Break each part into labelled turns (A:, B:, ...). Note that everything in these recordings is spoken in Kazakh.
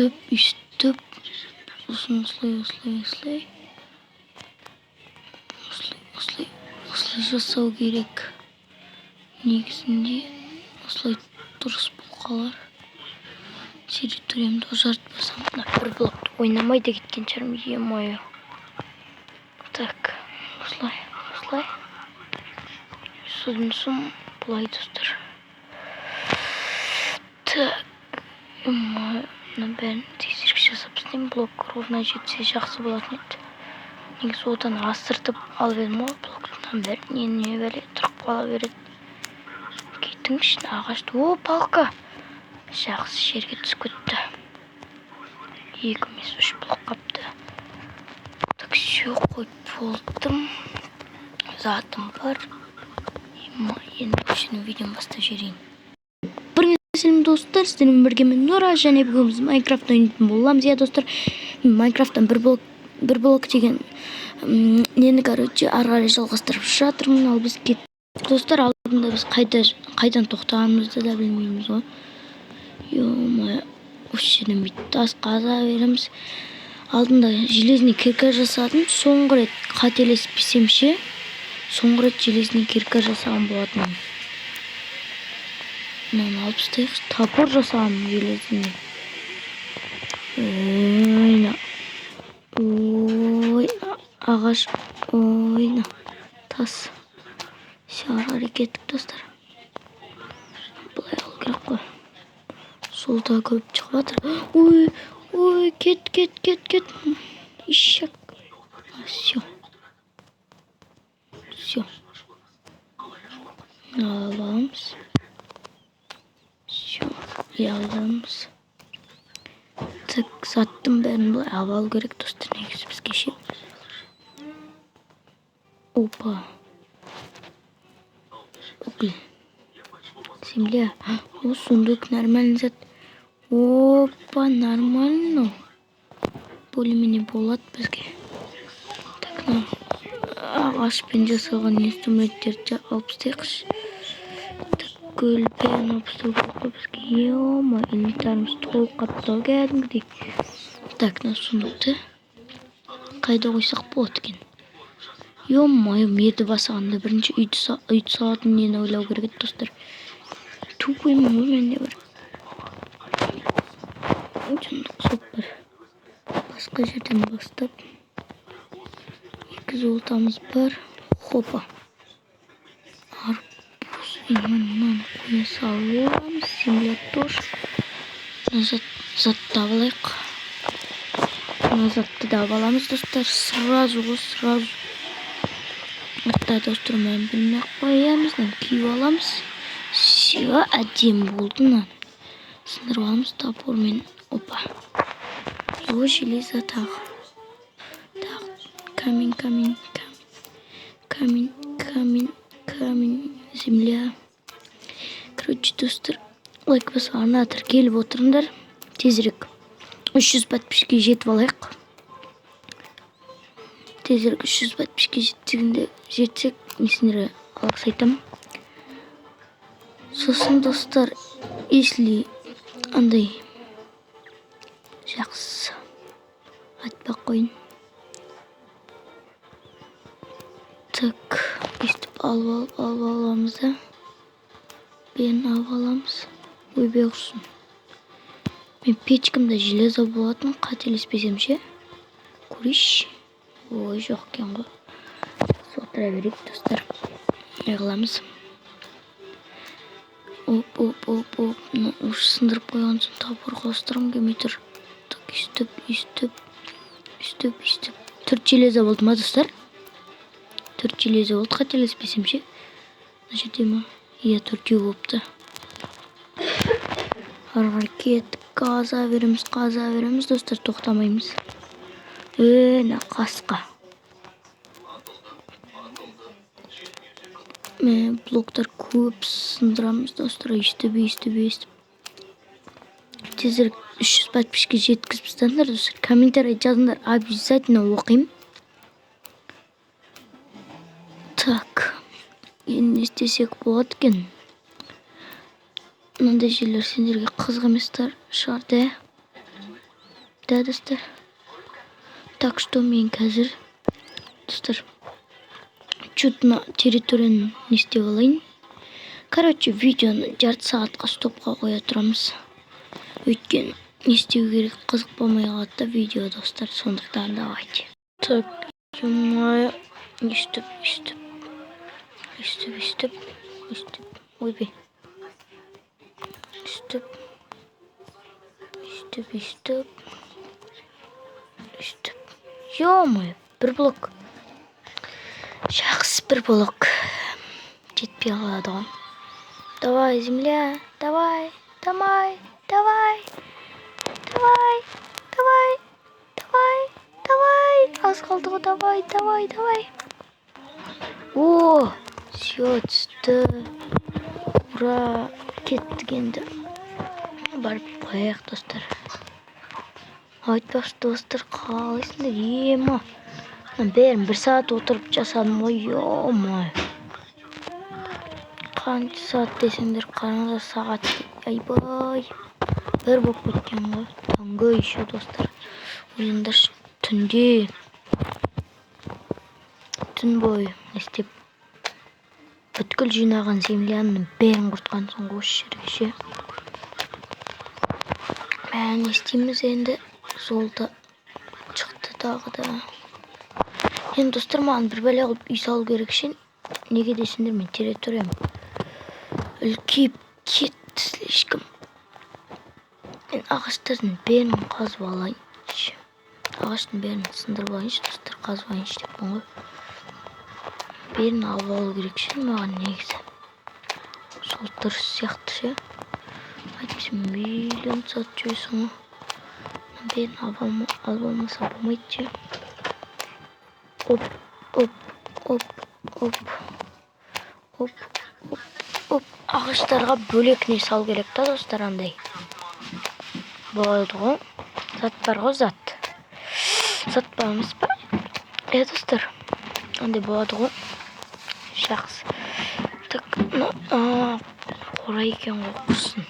A: өйстіп. Сосын осылай жасау керек. Негізінде осылай дұрыс болып қалар. Территориямды ұзартпасам, бір блокты ойнамайды кеткен шығармын, е-мое. Так, осылай. Сосын бұлай достар. Так, мына бәрін тезірек жасап істеймін. Блок ровно жетсе жақсы болатын еді. Негізі одан асыртып алып едім ғой, блоктан бәрін не бәле тұрып қала береді. Кетіңізші ағашты. О, палка! Жақсы жерге түсіп кетті. 2 емес 3 блок қапты. Так, все қойып болдым. Затым бар. Енді үшінің видеоны бастап жіберейін. Сәлем достар, сіздермен бірге мен Нора, және бүгін біз Майнкрафт ойнайтын боламыз. Я достар, Майнкрафттан бір блок деген нені короче ары қарай жалғастырып жатырмын. Ал біз достар, алдында біз қайдан тоқтағанымызды да білмейміз ғой. Ё-моё, осы жерден бүйтіп тас қаза береміз. Алдында железный кирка жасадым. Соңғы рет қателеспесем ше, соңғы рет железный кирка жасаған болатынмын. Мынаны алып тастайықшы. Топор жасағам железный. Ойна. Ой, ағаш. Ойна. Тас. Шағар әрекеттік достар. Бұлай алу керек қой. Солда көп шығып жатыр. Ой, кет. Ишек. Все. Аламыз. Аламыз. Так, заттың бәрін бұлай алу керек достар, негізі бізге ше. Опа. Угли. Земля. О, сундук нормальный зат. Опа, нормально. Более-менее болады бізге. Так, ағашпен жасалған инструменттерді алып тастайықшы. Көлбен алып тастайықшы бізге. Ё-мо, инвентарымыз толық қаптау кәдімгідей. Так, сундукты қайда қойсақ болады екен? Ё-мо, мерді басағанда бірінші үйді салатын нені ойлау керек еді достар. Тупоймын ғой менде бар. Жындық соп бар. Басқа жерден бастап. 2 золотамыз бар. Хопа. Арбуз. Мынаны қоя саламыз. Земля тоже. Затты алайық. Затты да аламыз достар. Сразу. Атта достар, мен білмей қоямыз. Күйіп аламыз. Все, әдем болды. Сындырып аламыз топормен. Опа. О, железо тағы. Камень. Земля. Короче, достар, лайк басқанына келіп отырыңдар. Тезірек 300 подписчикке жетіп алайық. Тезірек 300 подписчикке жетсек, несіндері алғыс айтамын. Сосын достар, если андай жақсы айтпақ қойын. Так, өйстіп алып аламыз да. Бен алып аламыз. Ой, беғырсын. Мен печкамда железо болатын, қателеспесем ше. Көрейші. Ой, жоқ екен ғой. Отыра берейік достар. Ағыламыз. Оп. Ұш сындырып қойған соң топорға ұстырым келмей тұр. Так, үстіп. 4 железо болды ма достар? 4 железо болды, қателеспесем ше. Мына жерде ма? Иә, 4 болыпты. Ары кеттік, қаза береміз достар, тоқтамаймыз. На қасқа. Блоктар көп сындырамыз достар, өйстіп. Тезірек 300 подписчикке жеткізіп тастаңдар достар. Комментарий жазыңдар, обязательно оқимын. Так, енді не істесек болады екен? Мынандай жерлер сендерге қызық емес шығар, да? Да, достар. Так что мен қазір, достар, чудно территорияны не істеп алайын. Короче, видеоны жарты сағатқа стопқа қоя тұрамыз. Өйткені не істеу керек қызық болмай қалады да видео, достар. Сондықтан давайте. Так, ё-моё, өйстіп. Ойбай. Өйстіп. Ё-моё, бір блок. Жақсы бір блок. Жетпей қалады ғой. Давай, земля, давай. Аз қалды ғой, давай. О, все, түсті. Ура, кеттік енді. Барып қояйық, достар. Айтпақшы, достар, қалайсыңдар? Ема. Бәрін 1 сағат отырып жасадым ғой, ё-моё. Қанша сағат десеңдер, қараңыздар сағат. Айбай. 1 болып кеткен ғой. Таңғы еще, достар. Ойлаңдаршы, түнде. Түн бойы істеп. Бүткіл жинаған земляның бәрін құртқансың ғой осы жерге ше. Не істейміз енді? Жолда шықты тағы да. Енді достар, маған бір бәле қылып үй салу керек ше. Неге десеңдер, мен территориям үлкейіп кетті слишком. Мен ағаштардың бәрін қазып алайыншы. Ағаштың бәрін сындырып алайыншы, достар, қазып алайыншы деп ғой. Бәрін алып алу керек ше маған негізі. Сол дұрыс сияқты ше. Айтпесе миллион сат жойсың ғой. Бәрін алып алмаса болмайды ше. Оп. Ағаштарға бөлек не сал керек та, достар, андай. Болады ғой. Зат бар ғой, зат. Зат бармыз ба? Достар. Андай болады ғой. Жақсы. Так, қора екен ғой, құрсын.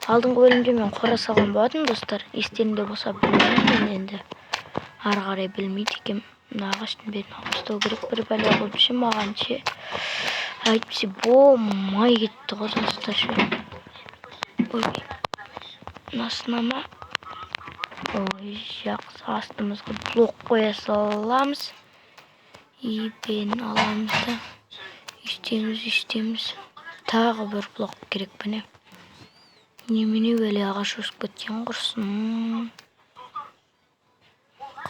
A: Алдыңғы бөлімде мен қора салған болатын, достар. Естерінде болса білмеймін енді. Ары қарай білмейді екен. Ағаштың бәрін алып тастау керек, бір бәле қылып ше маған ше. Айтпесе болмай кетті ғой, достар ше. Ой, насына ма? Ой, жақсы, астымызға блок қоя саламыз. И бәрін аламыз да. Істеміз. Тағы бір блок керек біне. Немене бәле ағаш өсіп кеткен құрсын.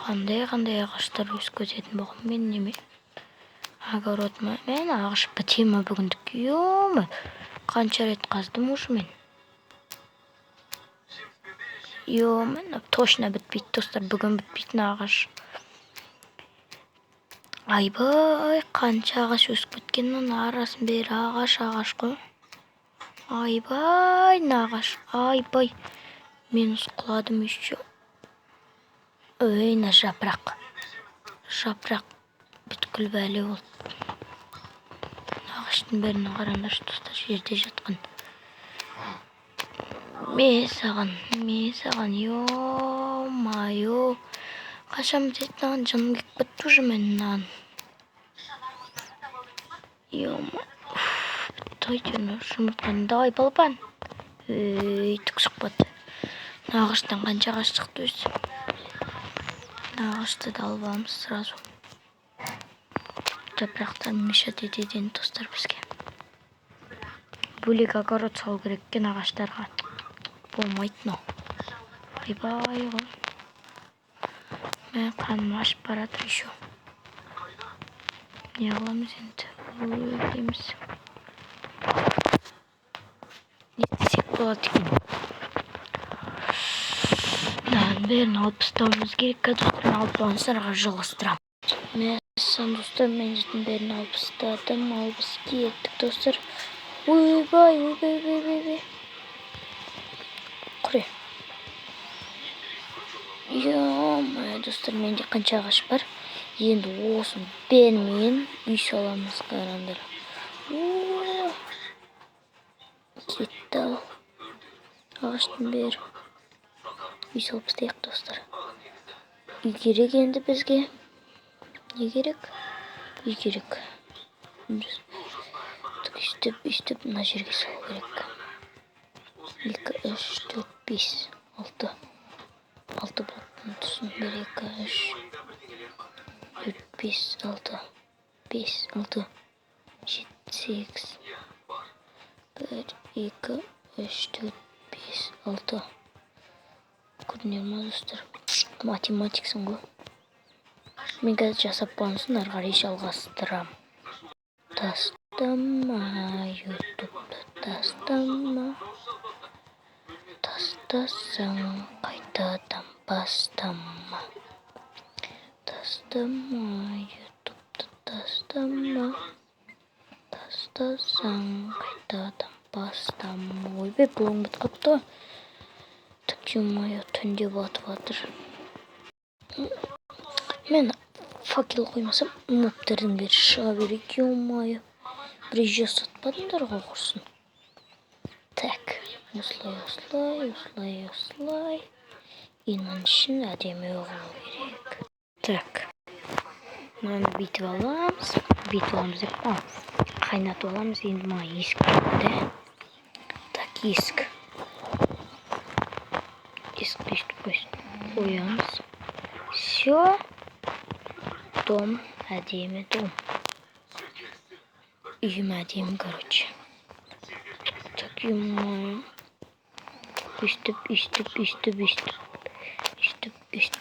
A: Қандай ағаштар өсіп кететін болған мен неме? Огород ма? Мен ағаш біте ма бүгіндік? Ё-ма, қанша рет қаздым уже мен. Ё-ма, точно бітпейді, достар, бүгін бітпейтін ағаш. Айбай, қанша ағаш өсіп кеткеннің арасын бері ағаш қой. Айбай, нағаш, айбай. Мен ұсқыладым еще. Ой, на жапырақ. Бүткіл бәле болды. Ағаштың бәрін қараңдаршы, достар, жерде жатқан. Ме саған, ё-майо. Қашан бітетін жаным кек бітті уже менің. Ё-ма. Тойден жұмыртқаны давай, балапан. Түк шықпады. Ағаштан қанша ағаш шықты өзі. Ағашты да алып аламыз сразу. Жапырақтар мешат етеден, достар, бізге. Бөлек огород салу керек екен ағаштарға. Болмайды но. Айбай ғой. Мен қаным ашып барады еще. Не аламыз енді? Өйтеміз. Не істесек болады екен? Бәрін алып тастауымыз керек, достар, алып алыңыздарға жалғастырам. Достар, мен жетін бәрін алып тастадым, алып кеттік, достар. Ойбай. Құре. Ё-моё, достар, менде қанша ағаш бар. Енді осын бәрімен үй саламыз, қараңдар. Кетті ал. Ағаштың бәрі. үй салып істейік достар. Үй керек енді бізге. Не керек? Үй керек. Үстіп мына жерге салу керек. 2, 3, 4, 5, 6. 6 блоктың тұсын 1, 2, 3, 4, 5, 6. 5, 6, 7, 8. 1, 2, 3, 4, 5, 6. Көрінер ма достар? Математиксің ғой. Мен қазір жасап болғансын, ары қарай жалғастырам. Тастама, ютубты тастама. Тастасаң қайтадан бастама. Тастама, ютубты тастама. Тастасаң қайтадан бастама. Ойбай, блогым бітіп қапты. Так, ё-моё, түнде батып жатыр. Мен факел қоймасам, мобтердің бері шыға береді, ё-моё. Бір жасатпадыңдар ғой құрсын. Так, осылай. Енің ішін әдемі оғылу керек. Так, мынаны бүйтіп аламыз деп қоямыз. Қайнатып аламыз, енді мына есік керек. Так, есік. Есікті өйстіп қоямыз. Все. Дом, әдемі дом. Үйім әдемі, короче. Так, ё-моё. Үстіп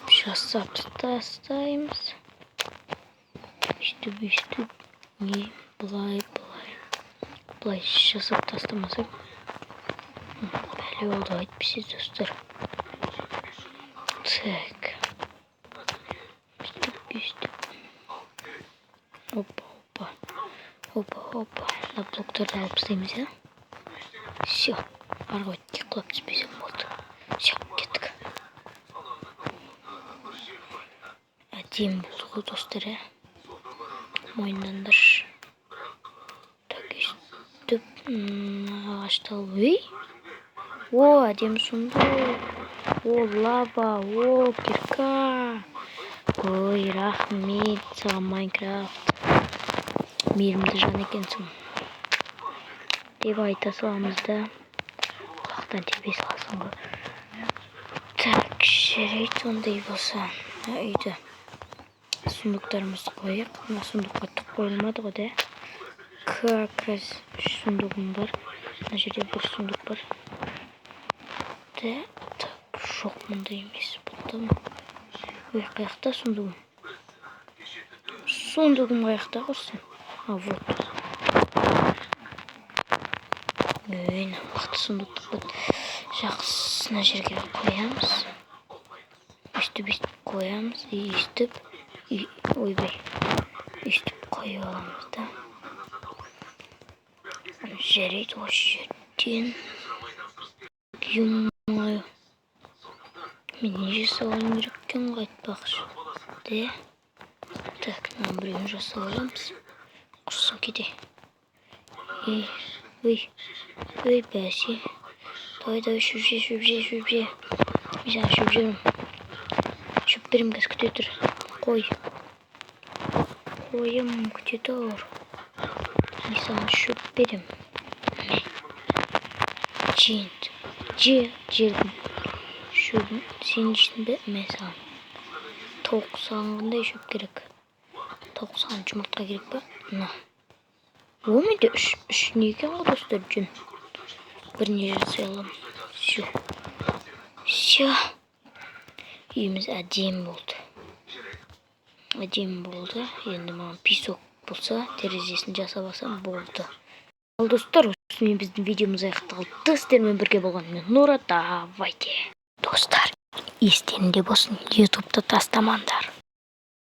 A: жасап тастаймыз. Үстіп. Не, былай. Былай жасап тастамасақ. Бәле олды айтпесе, достар. Так. Үстіп. Опа. На блоктарды алып істейміз, ja? Все. Арғойтке құлап түспесек болды. Все, кеттік. Әдем болды ғой, достар, ja? Мойындандыр. Так, үстіп. Ағашты алып. Ой! О, әдем сұнды. О, лава. О, кирка. Ой, рахмет, саған Майнкрафт. Мейірімді жан екенсің. Деп айта саламыз да. Құлақтан тербей саласың ғой. Так, жарайды ондай болса. Үйді. Сундықтарымызды қойық. Мына сундыққа түк қойылмады ғой, да? Как раз 3 сундығым бар. Мына жерде 1 сундық бар. Да, так, жоқ, мұнда емес. Бұлда ма? Ой, қаяқта сундығым? Сундығым қаяқта құрсын? А, вот. Ой, мықты сундықты бұд. Жақсына жерге қоямыз. Үстіп қоямыз. Үстіп. Ойбай. Үстіп қойып аламыз да. Жарайды осы жерден. Ё-моё. Мен не жасауым керек екен ғой айтпақшы. Да. Так, мына біреуін жасап аламыз. Құрсын кете. Ой, бәсе. Давай, шөп. Мен шөп жерім. Шөп берем, кәз күте тұр. Қойым, күте тұр. Мен саған шөп берем. Жердің. Шөбін сен ішін бе? Мен саған. Тауық саған қандай шөп керек? Тауық саған жұмыртқа керек па? На. О, менде үш не екен ғой, достар, жүн. Біріне жасай алам. Все. Үйіміз әдем болды. Енді маған песок болса, терезесін жасап алсам болды. Ал достар, осымен біздің видеомыз аяқталды. Сіздермен бірге болған мен Нура. Давайте. Достар, естеріңде болсын, ютубты тастамаңдар.